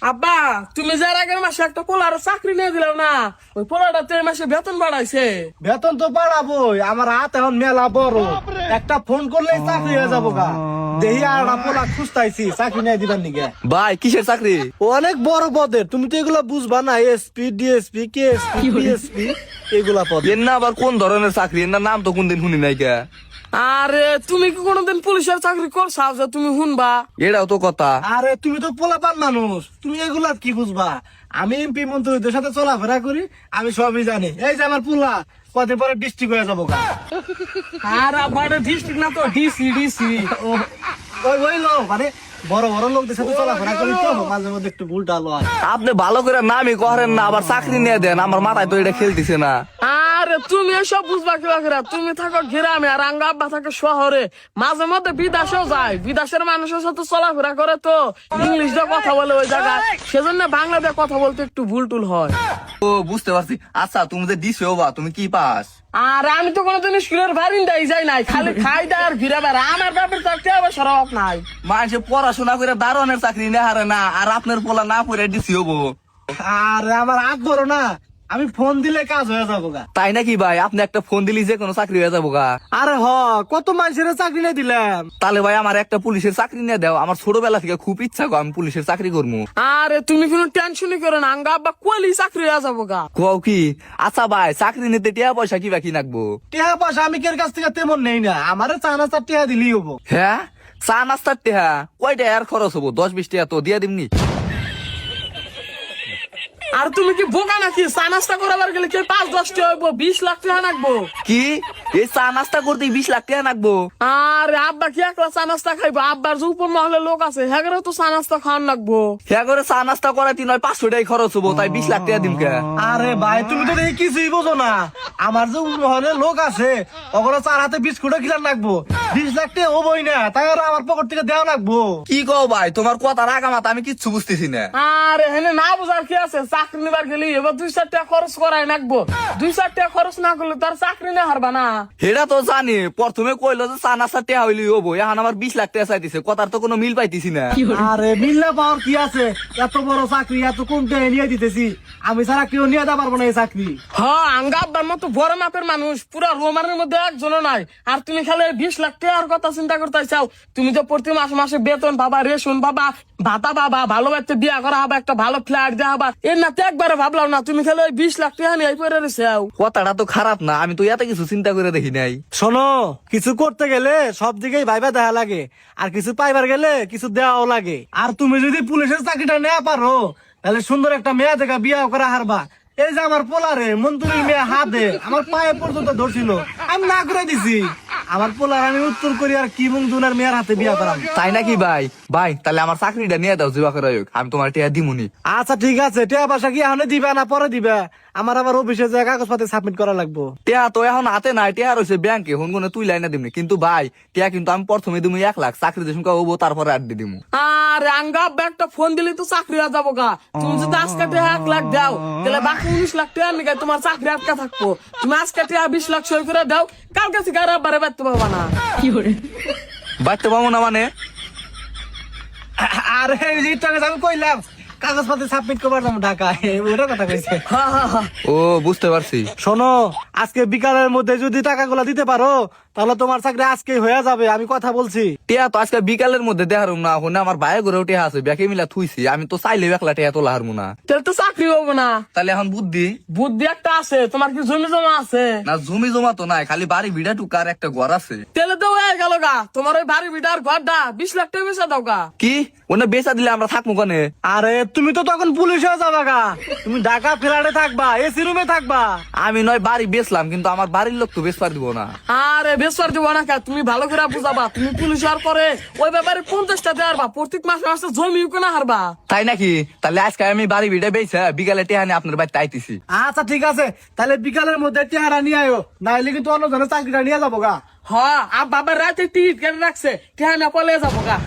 আব্বা, তুমি যার আগের মাসে একটা পোলার চাকরি নিয়ে দিলাম না, ওই পোলাটা তো এই মাসে বেতন বাড়াইছে। বেতন তো বাড়াবোই, আমার হাত এখন মেলা বড়, একটা ফোন করলেই চাকরি হয়ে যাবো গা। দেহি আর পোলা খুঁজতাইছি চাকরি নিয়ে দিবার নিগে। ভাই কিসের চাকরি? অনেক বড় পদের, তুমি তো এগুলা বুঝবা না। এসপি, ডিএসপি, কেএসপি, পিএসপি এগুলা পদ। এর না আবার কোন ধরনের চাকরি? এর না নাম তো কোনদিন শুনি নাই কে। আরে তুমি কি কোনোদিন পুলিশের চাকরি করছাও যে তুমি শুনবা? এটাও তো কথা। আরে তুমি তো পোলাপান মানুষ, তুমি এগুলা কি বুঝবা? আমি এমপি মন্ত্রীদের সাথে চলাফেরা করি, আমি সবই জানি। এই যে আমার পোলা কদিন পরে ডিস্ট্রিক্ট হয়ে যাবো গা। আর আব্বা, ডিস্ট্রিক্ট না তো ডিসি। ওই লো মানে বড় বড় লোকদের সাথে চলাফেরা করি তো মাঝে মধ্যে একটু ভুলটা লয়। আপনি ভালো করে নামই করেন না, আবার চাকরি নিয়ে দেন। আমার মাথায় তো এটা খেলতেছে না। আরে তুমি এসব বুঝবা কি করে? তুমি থাকো গ্রামে আর আঙ্গা আব্বা থাকে শহরে, মাঝে মধ্যে বিদেশেও যায়। বিদেশের মানুষের সাথে চলাফেরা করে তো, ইংলিশ দিয়ে কথা বলে ওই জায়গায়, সেজন্য বাংলা দিয়ে কথা বলতে একটু ভুল টুল হয়। ও বুঝতে পারছি। আচ্ছা তুমি যে দিছো বা তুমি কি পাস? আর আমি তো কোনোদিন স্কুলের বারিন্দাই যাই নাই, খালি খাই দেয় আর ঘুরে বেড়া। আমার ব্যাপারে চাকরি হবে সরব নাই। মানুষে পড়াশোনা করে দারোয়ানের চাকরি না হারে না, আর আপনার পোলা না পড়ে দিছি হবো। আর আমার হাত বড় না, আমি ফোন দিলে কাজ হয়ে যাবো গা। তাই নাকি ভাই? আপনি একটা ফোন দিলি যে কোনো চাকরি হয়ে যাবো গা। আরে কত মানুষের চাকরি নিয়ে দিলাম। তাহলে ভাই আমার একটা পুলিশের চাকরি নিয়ে দাও। আমার ছোটবেলা থেকে খুব ইচ্ছা গো আমি পুলিশের চাকরি করবো। আরে তুমি কোনো টেনশনই করো না, আঙ্গা আব্বা কোয়ালি চাকরি হয়ে যাবো গা। কও কি? আচ্ছা ভাই চাকরি নিতে টিয়া পয়সা কি বাকি নাকবো? টিহা পয়সা আমি কের কাছ থেকে তেমন নেই না, আমারে চানা চার টিহা দিলেই হবো। হ্যাঁ, চা নাস্তার টেহা কয়টা আর খরচ হবো? 10-20 টাকা তো দিয়া দিমনি। আর তুমি কি বোকা নাকি? চা নাস্তা করাবার গেলে কি 5-10 টাকা হইবো, 20 লাখ টাকা নাকবো? কি এই চা নাস্তা করতে 20 লাখ টাকা নাকবো? আরে আব্বা কি একলা চা নাস্তা খাইবো? আব্বার যে উপর মহলে লোক আছে, হ্যাঁ তো চা নাস্তা খাওয়ান লাগবো। হ্যাঁ করে চা নাস্তা করাতে নয় 500 টাকা খরচ হবো, তাই 20 লাখ টাকা দিম কে? আরে ভাই তুমি তো দেখি কিছুই বোঝো না। আমার যে মহলে লোক আছে ওগুলো চার হাতে বিস্কুটও খিলান লাগবো, 20 লাখ টাকা হবোই না, তাই আর আমার পকেট থেকে দেওয়া লাগবো। কি কও ভাই? তোমার কথা রাগা মাথা আমি কিচ্ছু বুঝতেছি না। আরে হেনে না বুঝার কি আছে? চাকরি নিবার গেলে এবার 2-4 টাকা খরচ করাই নাকবো। 2-4 টাকা খরচ না করলে তার চাকরি না হারবা না। সেটা তো জানি, প্রথমে কইলো যে চা নাস্তা টাকা হইলি হবো, এখন আমার 20 লাখ টাকা চাইতেছে। কথার তো কোনো মিল পাইতেছি না। আরে মিললে পাওয়ার কি আছে? এত বড় চাকরি এত কম টাকা নিয়ে দিতেছি, আমি ছাড়া কেউ নিয়ে দিতে পারবো না এই চাকরি। হ্যাঁ, আঙ্গা আব্বার মতো বড় মাপের মানুষ পুরা রোমানের মধ্যে একজনও নাই। আর তুমি খালি 20 লাখ টাকার কথা চিন্তা করতে চাও? তুমি তো প্রতি মাসে বেতন পাবা, রেশন পাবা, ভাতা পাবা, ভালো বাচ্চা বিয়া করা হবে, একটা ভালো ফ্ল্যাট দেওয়া হবে। এর না তো একবারে ভাবলাম না, তুমি খালি 20 লাখ টাকা নিয়ে পড়ে রয়েছাও। কথাটা তো খারাপ না, আমি তো এত কিছু চিন্তা করে দেখি নাই। শোনো, কিছু করতে গেলে সব দিকেই ভাইবা দেখা লাগে, আর কিছু পাইবার গেলে কিছু দেওয়াও লাগে। আর তুমি যদি পুলিশের চাকরিটা নেওয়া পারো, তাহলে সুন্দর একটা মেয়ে দেখা বিয়া করা হারবা। এই যে আমার পোলারে মন্ত্রীর মেয়ে হাতে আমার পায়ে পর্যন্ত ধরছিল, আমি না করে দিছি। আমার পোলার আমি উত্তর কোরিয়ার কিম জং উনের মেয়ের হাতে বিয়া করাম। তাই নাকি ভাই? ভাই তাহলে আমার চাকরিটা নিয়ে দাও, জিবা করে হোক, আমি তোমার টাকা দিমুনি। আচ্ছা ঠিক আছে, টিয়া পয়সা কি এখন দিবা না পরে দিবা? আমার আবার অফিসে যে কাগজপাতি সাবমিট করা লাগবো। টেয়া তো এখন হাতে নাই, টেয়া রয়েছে ব্যাংকে, হুন কোনে তুই লাইনা দিমনি। কিন্তু ভাই টেয়া কিন্তু আমি প্রথমে দিমু 1 লাখ, চাকরি যে সংখ্যা হবো তারপরে 8 দিয়ে দিমু। আর আঙ্গা আব্বা একটা ফোন দিলে তো চাকরি হয়ে যাবো গা। তুমি যদি আজকে টাকা 1 লাখ দাও, তাহলে বাকি 19 লাখ টাকা নিয়ে তোমার চাকরি আটকা থাকবো। তুমি আজকে টাকা 20 লাখ সই করে দাও, কালকে থেকে আর আব্বারে বাড়তে পারবা না। বাড়তে পাবো না মানে? আর এই যে টাকা আমি কইলাম কাগজপাতি সাবমিট করবার নাম ঢাকা, ওটা কথা কইছে। ও বুঝতে পারছি। শোনো, আজকে বিকালের মধ্যে যদি টাকাগুলা দিতে পারো তাহলে তোমার চাকরি আজকেই হয়ে যাবে, আমি কথা বলছি। টেয়া তো আজকে বিকালের মধ্যে দেখারুম না, হুন আমার ভাইয়ের ঘরেও টেয়া আছে, ব্যাকে মিলা থুইছি। আমি তো চাইলে 1 লাখ টাকা তোলা হারমু না। তাহলে তো চাকরি হবো না। তাহলে এখন বুদ্ধি বুদ্ধি একটা আছে, তোমার কি জমি জমা আছে? না, জমি জমা তো নাই, খালি বাড়ি ভিড়া টুকার একটা ঘর আছে। তাহলে তো হয়ে গেল গা, তোমার ওই বাড়ি বিটার ঘরটা 20 লাখ টাকা বেচা দাও গা। কি ওনে বেচা দিলে আমরা থাকবো কনে? আরে তুমি তো তখন পুলিশে যাবা গা, তুমি ঢাকা ফ্ল্যাটে থাকবা, এসি রুমে থাকবা। আমি নয় বাড়ি বেচলাম, কিন্তু আমার বাড়ির লোক তো বেচবার দিব না। আরে বেসর দিব না কা, তুমি ভালো করে বুঝাবা। তুমি পুলিশ হওয়ার পরে ওই ব্যাপারে 50টা দেওয়ার বা প্রত্যেক মাসে জমি কেনা হারবা। তাই নাকি? তাহলে আজকে আমি বাড়ি ভিড়ে বেচা বিকালে টেহা নিয়ে আপনার বাড়িতে আইতেছি। আচ্ছা ঠিক আছে, তাহলে বিকালের মধ্যে টেহারা নিয়ে আয়ো, নাইলে কিন্তু অন্য জনের চাকরিটা নিয়ে যাবো গা। হ্যাঁ, আর বাবার রাতে টিকিট কেটে রাখছে, কেন পলে যাবো গা।